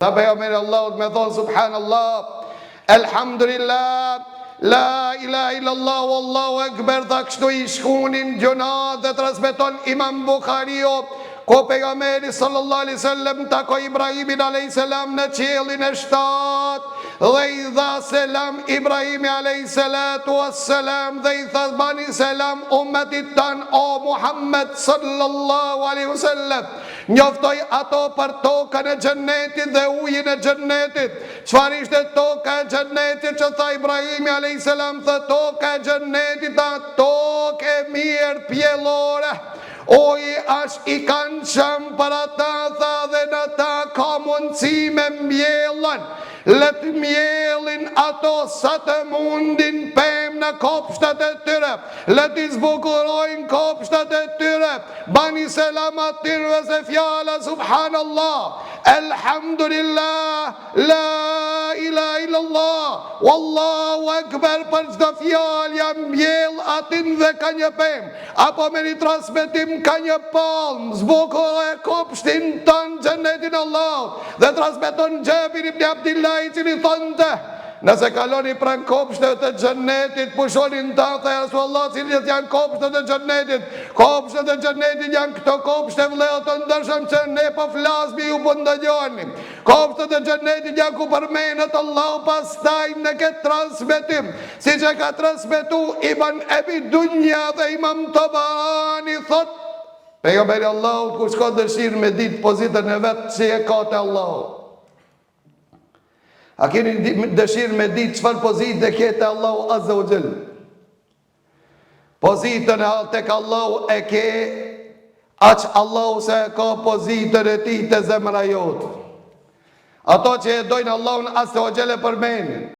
Ta pejgamberi Allahut me thonë subhanallah, elhamdulillah, la ilaha illallah, wallahu ekber, tha kështu i shkunin gjunat dhe transmeton Imam Bukhariu, ko pejgamberi sallallahu alaihi wasallam takoi Ibrahimin alayhis salam në qiellin e 7 dhe i dha selam Ibrahimi alayhis salatu wassalam dhe i tha bani selam ummetit tan o Muhammed sallallahu alaihi wasallam, njoftoj ato për tokën e xhennetit dhe ujin e xhennetit. Çfarë ishte toka e xhennetit që tha Ibrahimi alayhis salam? Tha toka e xhennetit, tokë e mirë pjellore. Oji është i këndshëm për ata, tha, dhe në ta ka mundësi me mbjellën. Let mjellin ato sa të mundin pem në kopshtat e tyre. Let i zbukurojnë kopshtat e tyre. Bani selam atyre se fjala subhanallah, elhamdulillah, la ilaha illallah, wallahu ekber, për çdo fjalë jam mbjell atin dhe ka një pem. Apo me një transmetim ka një palm, zbukuroj kopshtin ton xhenetin Allah. Dhe transmeton Xhabir ibn Abdillah i cili thonte, nëse kaloni pranë kopshtet e xhennetit, pushonin ta, tha Rasulullah, cilat janë kopshtet e xhennetit? Kopshtet e xhennetit janë këto kopshte vëllezër të ndershëm që ne po flasmi ju po ndëgjoni. Kopshtet e xhennetit janë ku përmendet Allahu pastaj në këtë transmetim, siç e ka transmetuar Ibn Abi Dunya dhe Imam Tabarani, thot pejgamberi Allahut kur shkon dëshirë me ditë pozitën e vet që e ka te Allahu. A keni dëshirë me ditë çfarë pozite ke te Allahu azza wa jall? Pozitën e tek Allahu e ke aq Allahu se ka pozitën e tij te zemra jote. Ato që e dojnë Allahun azza wa jall e përmendin.